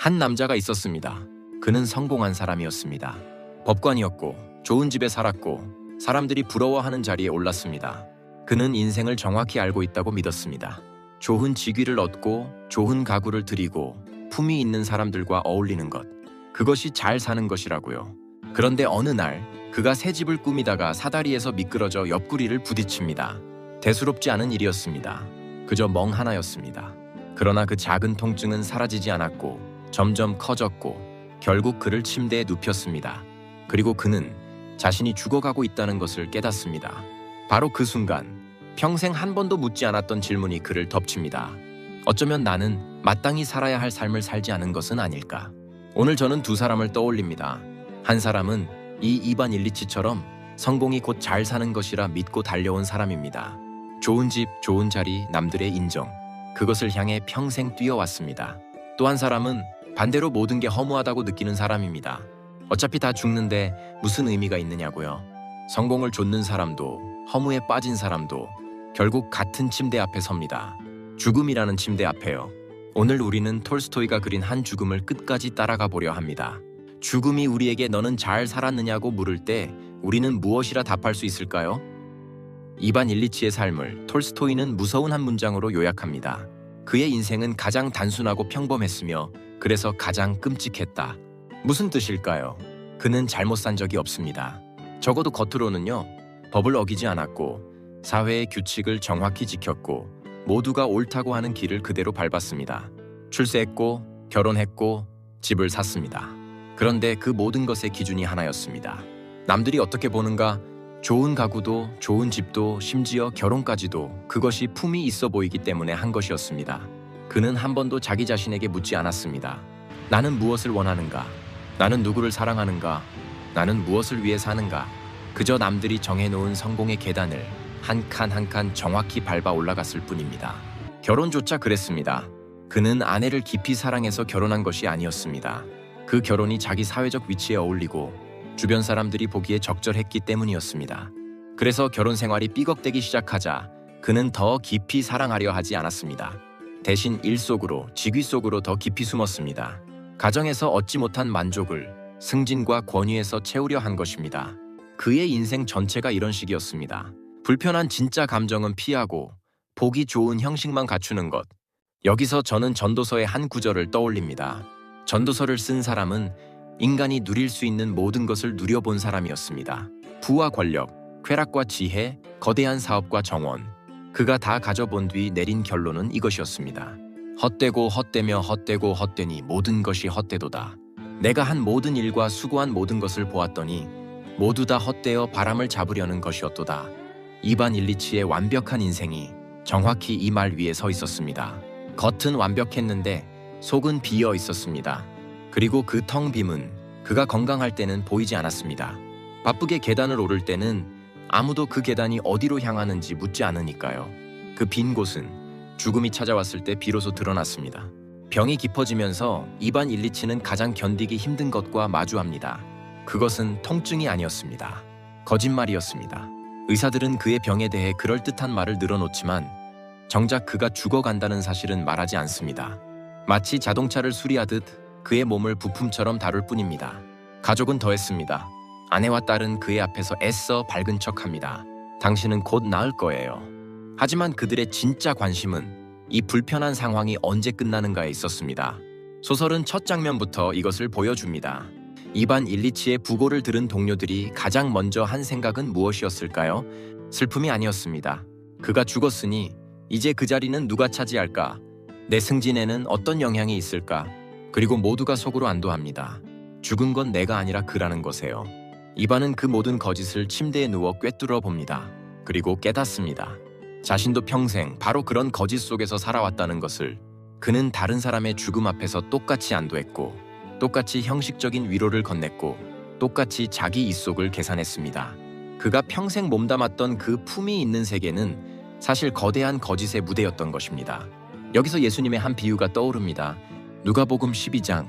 한 남자가 있었습니다. 그는 성공한 사람이었습니다. 법관이었고 좋은 집에 살았고 사람들이 부러워하는 자리에 올랐습니다. 그는 인생을 정확히 알고 있다고 믿었습니다. 좋은 직위를 얻고 좋은 가구를 들이고 품위 있는 사람들과 어울리는 것, 그것이 잘 사는 것이라고요. 그런데 어느 날 그가 새 집을 꾸미다가 사다리에서 미끄러져 옆구리를 부딪힙니다. 대수롭지 않은 일이었습니다. 그저 멍 하나였습니다. 그러나 그 작은 통증은 사라지지 않았고 점점 커졌고 결국 그를 침대에 눕혔습니다. 그리고 그는 자신이 죽어가고 있다는 것을 깨닫습니다. 바로 그 순간 평생 한 번도 묻지 않았던 질문이 그를 덮칩니다. 어쩌면 나는 마땅히 살아야 할 삶을 살지 않은 것은 아닐까? 오늘 저는 두 사람을 떠올립니다. 한 사람은 이 이반 일리치처럼 성공이 곧 잘 사는 것이라 믿고 달려온 사람입니다. 좋은 집, 좋은 자리, 남들의 인정, 그것을 향해 평생 뛰어왔습니다. 또 한 사람은 반대로 모든 게 허무하다고 느끼는 사람입니다. 어차피 다 죽는데 무슨 의미가 있느냐고요. 성공을 좇는 사람도 허무에 빠진 사람도 결국 같은 침대 앞에 섭니다. 죽음이라는 침대 앞에요. 오늘 우리는 톨스토이가 그린 한 죽음을 끝까지 따라가 보려 합니다. 죽음이 우리에게 너는 잘 살았느냐고 물을 때 우리는 무엇이라 답할 수 있을까요? 이반 일리치의 삶을 톨스토이는 무서운 한 문장으로 요약합니다. 그의 인생은 가장 단순하고 평범했으며 그래서 가장 끔찍했다. 무슨 뜻일까요? 그는 잘못 산 적이 없습니다. 적어도 겉으로는요. 법을 어기지 않았고 사회의 규칙을 정확히 지켰고 모두가 옳다고 하는 길을 그대로 밟았습니다. 출세했고 결혼했고 집을 샀습니다. 그런데 그 모든 것의 기준이 하나였습니다. 남들이 어떻게 보는가? 좋은 가구도 좋은 집도 심지어 결혼까지도 그것이 품이 있어 보이기 때문에 한 것이었습니다. 그는 한 번도 자기 자신에게 묻지 않았습니다. 나는 무엇을 원하는가? 나는 누구를 사랑하는가? 나는 무엇을 위해 사는가? 그저 남들이 정해놓은 성공의 계단을 한 칸 한 칸 정확히 밟아 올라갔을 뿐입니다. 결혼조차 그랬습니다. 그는 아내를 깊이 사랑해서 결혼한 것이 아니었습니다. 그 결혼이 자기 사회적 위치에 어울리고 주변 사람들이 보기에 적절했기 때문이었습니다. 그래서 결혼 생활이 삐걱대기 시작하자 그는 더 깊이 사랑하려 하지 않았습니다. 대신 일 속으로, 직위 속으로 더 깊이 숨었습니다. 가정에서 얻지 못한 만족을 승진과 권위에서 채우려 한 것입니다. 그의 인생 전체가 이런 식이었습니다. 불편한 진짜 감정은 피하고 보기 좋은 형식만 갖추는 것. 여기서 저는 전도서의 한 구절을 떠올립니다. 전도서를 쓴 사람은 인간이 누릴 수 있는 모든 것을 누려본 사람이었습니다. 부와 권력, 쾌락과 지혜, 거대한 사업과 정원. 그가 다 가져본 뒤 내린 결론은 이것이었습니다. 헛되고 헛되며 헛되고 헛되니 모든 것이 헛되도다. 내가 한 모든 일과 수고한 모든 것을 보았더니 모두 다 헛되어 바람을 잡으려는 것이었도다. 이반 일리치의 완벽한 인생이 정확히 이 말 위에 서 있었습니다. 겉은 완벽했는데 속은 비어 있었습니다. 그리고 그 텅 빔은 그가 건강할 때는 보이지 않았습니다. 바쁘게 계단을 오를 때는 아무도 그 계단이 어디로 향하는지 묻지 않으니까요. 그 빈 곳은 죽음이 찾아왔을 때 비로소 드러났습니다. 병이 깊어지면서 이반 일리치는 가장 견디기 힘든 것과 마주합니다. 그것은 통증이 아니었습니다. 거짓말이었습니다. 의사들은 그의 병에 대해 그럴듯한 말을 늘어놓지만 정작 그가 죽어간다는 사실은 말하지 않습니다. 마치 자동차를 수리하듯 그의 몸을 부품처럼 다룰 뿐입니다. 가족은 더했습니다. 아내와 딸은 그의 앞에서 애써 밝은 척합니다. 당신은 곧 나을 거예요. 하지만 그들의 진짜 관심은 이 불편한 상황이 언제 끝나는가에 있었습니다. 소설은 첫 장면부터 이것을 보여줍니다. 이반 일리치의 부고를 들은 동료들이 가장 먼저 한 생각은 무엇이었을까요? 슬픔이 아니었습니다. 그가 죽었으니 이제 그 자리는 누가 차지할까? 내 승진에는 어떤 영향이 있을까? 그리고 모두가 속으로 안도합니다. 죽은 건 내가 아니라 그라는 것에요. 이반은 그 모든 거짓을 침대에 누워 꿰뚫어 봅니다. 그리고 깨닫습니다. 자신도 평생 바로 그런 거짓 속에서 살아왔다는 것을. 그는 다른 사람의 죽음 앞에서 똑같이 안도했고 똑같이 형식적인 위로를 건넸고 똑같이 자기 입속을 계산했습니다. 그가 평생 몸담았던 그 품이 있는 세계는 사실 거대한 거짓의 무대였던 것입니다. 여기서 예수님의 한 비유가 떠오릅니다. 누가복음 12장,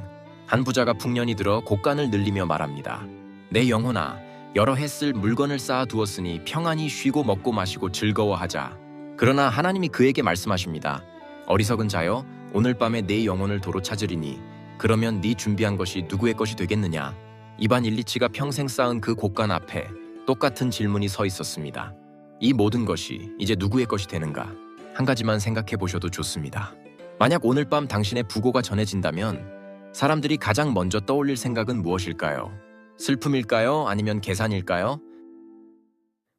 한 부자가 풍년이 들어 곡간을 늘리며 말합니다. 내 영혼아, 여러 해 쓸 물건을 쌓아두었으니 평안히 쉬고 먹고 마시고 즐거워하자. 그러나 하나님이 그에게 말씀하십니다. 어리석은 자여, 오늘 밤에 내 영혼을 도로 찾으리니 그러면 네 준비한 것이 누구의 것이 되겠느냐? 이반 일리치가 평생 쌓은 그 곳간 앞에 똑같은 질문이 서 있었습니다. 이 모든 것이 이제 누구의 것이 되는가? 한 가지만 생각해 보셔도 좋습니다. 만약 오늘 밤 당신의 부고가 전해진다면 사람들이 가장 먼저 떠올릴 생각은 무엇일까요? 슬픔일까요? 아니면 계산일까요?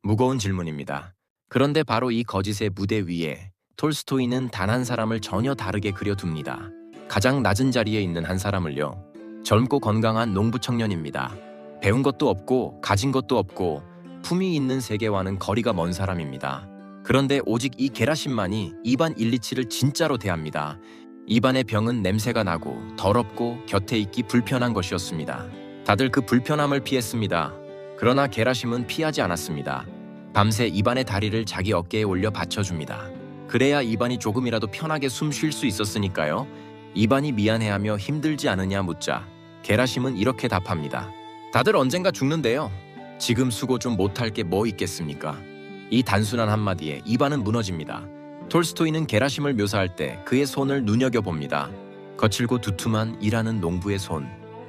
무거운 질문입니다. 그런데 바로 이 거짓의 무대 위에 톨스토이는 단 한 사람을 전혀 다르게 그려둡니다. 가장 낮은 자리에 있는 한 사람을요. 젊고 건강한 농부 청년입니다. 배운 것도 없고 가진 것도 없고 품위 있는 세계와는 거리가 먼 사람입니다. 그런데 오직 이 게라심만이 이반 일리치를 진짜로 대합니다. 이반의 병은 냄새가 나고 더럽고 곁에 있기 불편한 것이었습니다. 다들 그 불편함을 피했습니다. 그러나 게라심은 피하지 않았습니다. 밤새 이반의 다리를 자기 어깨에 올려 받쳐줍니다. 그래야 이반이 조금이라도 편하게 숨 쉴 수 있었으니까요. 이반이 미안해하며 힘들지 않으냐 묻자 게라심은 이렇게 답합니다. 다들 언젠가 죽는데요. 지금 수고 좀 못할 게 뭐 있겠습니까? 이 단순한 한마디에 이반은 무너집니다. 톨스토이는 게라심을 묘사할 때 그의 손을 눈여겨봅니다. 거칠고 두툼한 일하는 농부의 손.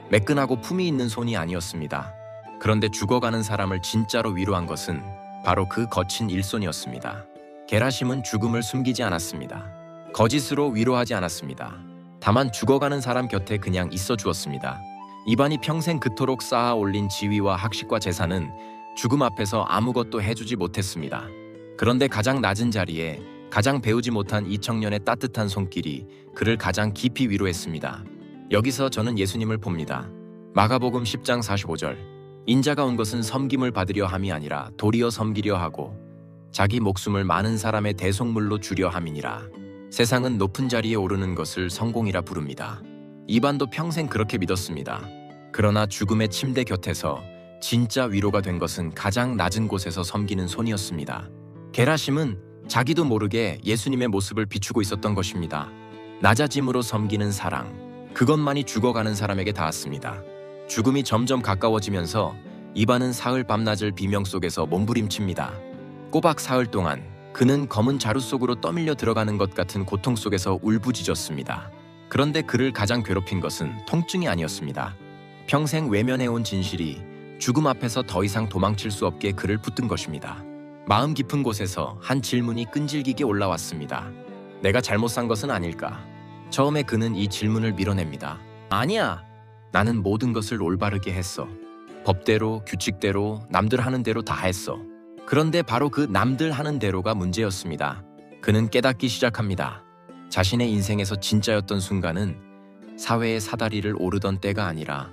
매끈하고 품위 있는 손이 아니었습니다. 그런데 죽어가는 사람을 진짜로 위로한 것은 바로 그 거친 일손이었습니다. 게라심은 죽음을 숨기지 않았습니다. 거짓으로 위로하지 않았습니다. 다만 죽어가는 사람 곁에 그냥 있어 주었습니다. 이반이 평생 그토록 쌓아 올린 지위와 학식과 재산은 죽음 앞에서 아무것도 해주지 못했습니다. 그런데 가장 낮은 자리에 가장 배우지 못한 이 청년의 따뜻한 손길이 그를 가장 깊이 위로했습니다. 여기서 저는 예수님을 봅니다. 마가복음 10장 45절. 인자가 온 것은 섬김을 받으려 함이 아니라 도리어 섬기려 하고 자기 목숨을 많은 사람의 대속물로 주려 함이니라. 세상은 높은 자리에 오르는 것을 성공이라 부릅니다. 이반도 평생 그렇게 믿었습니다. 그러나 죽음의 침대 곁에서 진짜 위로가 된 것은 가장 낮은 곳에서 섬기는 손이었습니다. 게라심은 자기도 모르게 예수님의 모습을 비추고 있었던 것입니다. 낮아짐으로 섬기는 사랑, 그것만이 죽어가는 사람에게 닿았습니다. 죽음이 점점 가까워지면서 이반은 사흘 밤낮을 비명 속에서 몸부림칩니다. 꼬박 사흘 동안 그는 검은 자루 속으로 떠밀려 들어가는 것 같은 고통 속에서 울부짖었습니다. 그런데 그를 가장 괴롭힌 것은 통증이 아니었습니다. 평생 외면해온 진실이 죽음 앞에서 더 이상 도망칠 수 없게 그를 붙든 것입니다. 마음 깊은 곳에서 한 질문이 끈질기게 올라왔습니다. 내가 잘못 산 것은 아닐까? 처음에 그는 이 질문을 밀어냅니다. 아니야. 나는 모든 것을 올바르게 했어. 법대로, 규칙대로, 남들 하는 대로 다 했어. 그런데 바로 그 남들 하는 대로가 문제였습니다. 그는 깨닫기 시작합니다. 자신의 인생에서 진짜였던 순간은 사회의 사다리를 오르던 때가 아니라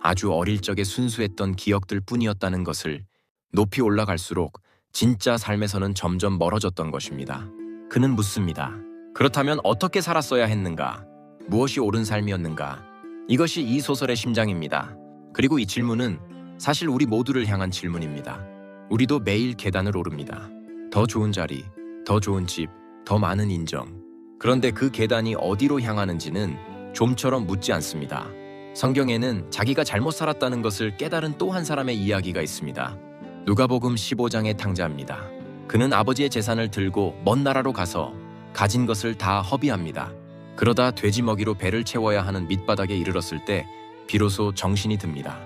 아주 어릴 적에 순수했던 기억들 뿐이었다는 것을, 높이 올라갈수록 진짜 삶에서는 점점 멀어졌던 것입니다. 그는 묻습니다. 그렇다면 어떻게 살았어야 했는가? 무엇이 옳은 삶이었는가? 이것이 이 소설의 심장입니다. 그리고 이 질문은 사실 우리 모두를 향한 질문입니다. 우리도 매일 계단을 오릅니다. 더 좋은 자리, 더 좋은 집, 더 많은 인정. 그런데 그 계단이 어디로 향하는지는 좀처럼 묻지 않습니다. 성경에는 자기가 잘못 살았다는 것을 깨달은 또 한 사람의 이야기가 있습니다. 누가복음 15장의 탕자입니다. 그는 아버지의 재산을 들고 먼 나라로 가서 가진 것을 다 허비합니다. 그러다 돼지 먹이로 배를 채워야 하는 밑바닥에 이르렀을 때 비로소 정신이 듭니다.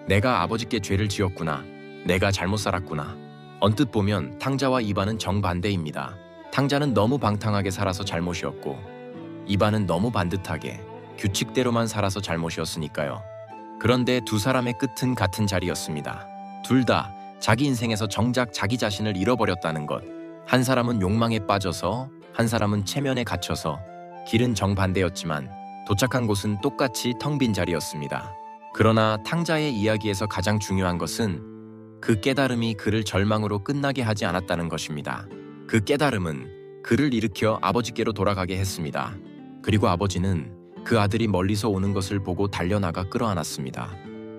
내가 아버지께 죄를 지었구나. 내가 잘못 살았구나. 언뜻 보면 탕자와 이반은 정반대입니다. 탕자는 너무 방탕하게 살아서 잘못이었고 이반은 너무 반듯하게 규칙대로만 살아서 잘못이었으니까요. 그런데 두 사람의 끝은 같은 자리였습니다. 둘 다 자기 인생에서 정작 자기 자신을 잃어버렸다는 것. 한 사람은 욕망에 빠져서, 한 사람은 체면에 갇혀서. 길은 정반대였지만 도착한 곳은 똑같이 텅 빈 자리였습니다. 그러나 탕자의 이야기에서 가장 중요한 것은 그 깨달음이 그를 절망으로 끝나게 하지 않았다는 것입니다. 그 깨달음은 그를 일으켜 아버지께로 돌아가게 했습니다. 그리고 아버지는 그 아들이 멀리서 오는 것을 보고 달려나가 끌어안았습니다.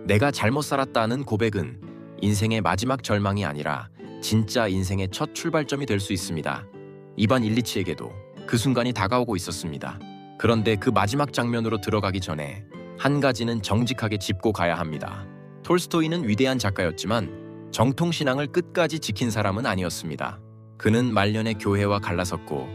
내가 잘못 살았다는 고백은 인생의 마지막 절망이 아니라 진짜 인생의 첫 출발점이 될 수 있습니다. 이반 일리치에게도 그 순간이 다가오고 있었습니다. 그런데 그 마지막 장면으로 들어가기 전에 한 가지는 정직하게 짚고 가야 합니다. 톨스토이는 위대한 작가였지만 정통신앙을 끝까지 지킨 사람은 아니었습니다. 그는 말년에 교회와 갈라섰고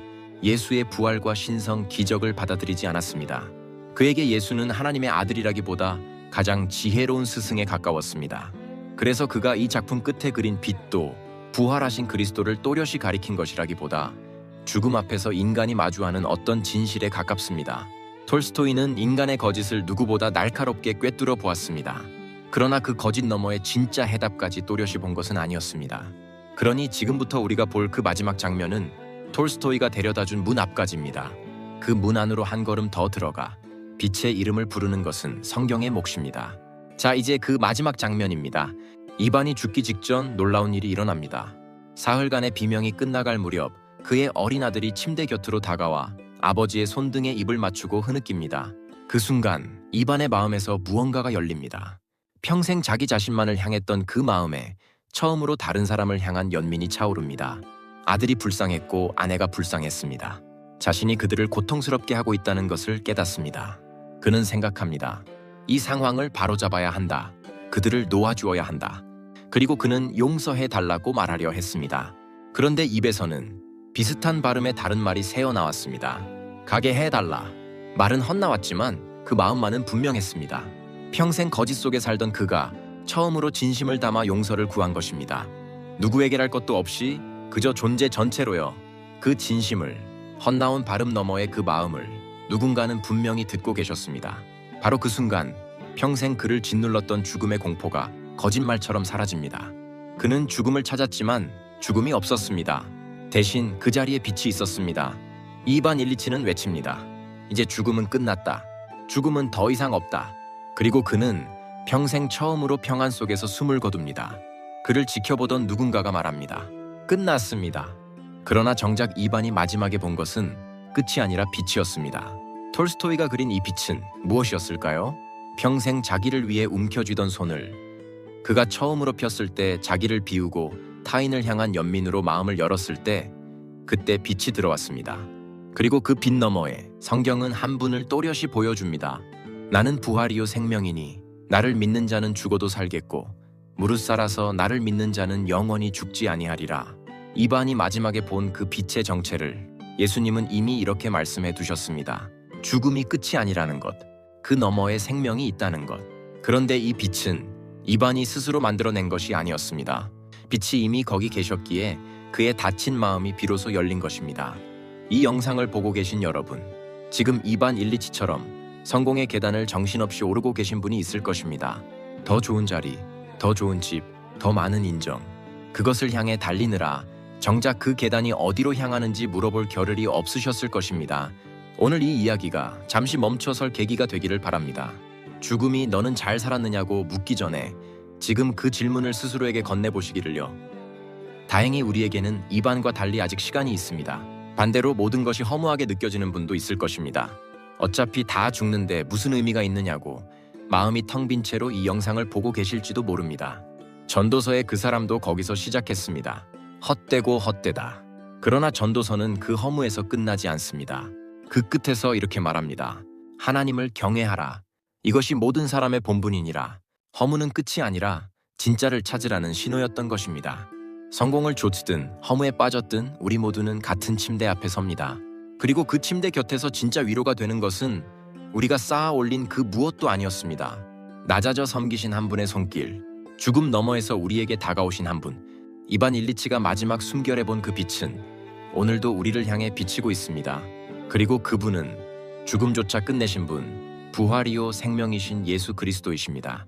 예수의 부활과 신성, 기적을 받아들이지 않았습니다. 그에게 예수는 하나님의 아들이라기보다 가장 지혜로운 스승에 가까웠습니다. 그래서 그가 이 작품 끝에 그린 빛도 부활하신 그리스도를 또렷이 가리킨 것이라기보다 죽음 앞에서 인간이 마주하는 어떤 진실에 가깝습니다. 톨스토이는 인간의 거짓을 누구보다 날카롭게 꿰뚫어 보았습니다. 그러나 그 거짓 너머의 진짜 해답까지 또렷이 본 것은 아니었습니다. 그러니 지금부터 우리가 볼 그 마지막 장면은 톨스토이가 데려다준 문 앞까지입니다. 그 문 안으로 한 걸음 더 들어가 빛의 이름을 부르는 것은 성경의 몫입니다. 자, 이제 그 마지막 장면입니다. 이반이 죽기 직전 놀라운 일이 일어납니다. 사흘간의 비명이 끝나갈 무렵 그의 어린 아들이 침대 곁으로 다가와 아버지의 손등에 입을 맞추고 흐느낍니다. 그 순간 이반의 마음에서 무언가가 열립니다. 평생 자기 자신만을 향했던 그 마음에 처음으로 다른 사람을 향한 연민이 차오릅니다. 아들이 불쌍했고 아내가 불쌍했습니다. 자신이 그들을 고통스럽게 하고 있다는 것을 깨닫습니다. 그는 생각합니다. 이 상황을 바로잡아야 한다. 그들을 놓아주어야 한다. 그리고 그는 용서해 달라고 말하려 했습니다. 그런데 입에서는 비슷한 발음의 다른 말이 새어나왔습니다. 가게 해달라. 말은 헛나왔지만 그 마음만은 분명했습니다. 평생 거짓 속에 살던 그가 처음으로 진심을 담아 용서를 구한 것입니다. 누구에게랄 것도 없이 그저 존재 전체로요. 그 진심을, 헛나온 발음 너머의 그 마음을 누군가는 분명히 듣고 계셨습니다. 바로 그 순간 평생 그를 짓눌렀던 죽음의 공포가 거짓말처럼 사라집니다. 그는 죽음을 찾았지만 죽음이 없었습니다. 대신 그 자리에 빛이 있었습니다. 이반 일리치는 외칩니다. 이제 죽음은 끝났다. 죽음은 더 이상 없다. 그리고 그는 평생 처음으로 평안 속에서 숨을 거둡니다. 그를 지켜보던 누군가가 말합니다. 끝났습니다. 그러나 정작 이반이 마지막에 본 것은 끝이 아니라 빛이었습니다. 톨스토이가 그린 이 빛은 무엇이었을까요? 평생 자기를 위해 움켜쥐던 손을 그가 처음으로 폈을 때 자기를 비우고 타인을 향한 연민으로 마음을 열었을 때 그때 빛이 들어왔습니다. 그리고 그 빛 너머에 성경은 한 분을 또렷이 보여줍니다. 나는 부활이요 생명이니 나를 믿는 자는 죽어도 살겠고 무릇 살아서 나를 믿는 자는 영원히 죽지 아니하리라. 이반이 마지막에 본 그 빛의 정체를 예수님은 이미 이렇게 말씀해 두셨습니다. 죽음이 끝이 아니라는 것, 그 너머에 생명이 있다는 것. 그런데 이 빛은 이반이 스스로 만들어낸 것이 아니었습니다. 빛이 이미 거기 계셨기에 그의 닫힌 마음이 비로소 열린 것입니다. 이 영상을 보고 계신 여러분, 지금 이반 일리치처럼 성공의 계단을 정신없이 오르고 계신 분이 있을 것입니다. 더 좋은 자리, 더 좋은 집, 더 많은 인정. 그것을 향해 달리느라 정작 그 계단이 어디로 향하는지 물어볼 겨를이 없으셨을 것입니다. 오늘 이 이야기가 잠시 멈춰설 계기가 되기를 바랍니다. 죽음이 너는 잘 살았느냐고 묻기 전에 지금 그 질문을 스스로에게 건네보시기를요. 다행히 우리에게는 이반과 달리 아직 시간이 있습니다. 반대로 모든 것이 허무하게 느껴지는 분도 있을 것입니다. 어차피 다 죽는데 무슨 의미가 있느냐고 마음이 텅 빈 채로 이 영상을 보고 계실지도 모릅니다. 전도서의 그 사람도 거기서 시작했습니다. 헛되고 헛되다. 그러나 전도서는 그 허무에서 끝나지 않습니다. 그 끝에서 이렇게 말합니다. 하나님을 경외하라. 이것이 모든 사람의 본분이니라. 허무는 끝이 아니라 진짜를 찾으라는 신호였던 것입니다. 성공을 좇든 허무에 빠졌든 우리 모두는 같은 침대 앞에 섭니다. 그리고 그 침대 곁에서 진짜 위로가 되는 것은 우리가 쌓아 올린 그 무엇도 아니었습니다. 낮아져 섬기신 한 분의 손길, 죽음 너머에서 우리에게 다가오신 한 분, 이반 일리치가 마지막 숨결에 본 그 빛은 오늘도 우리를 향해 비치고 있습니다. 그리고 그분은 죽음조차 끝내신 분, 부활이요 생명이신 예수 그리스도이십니다.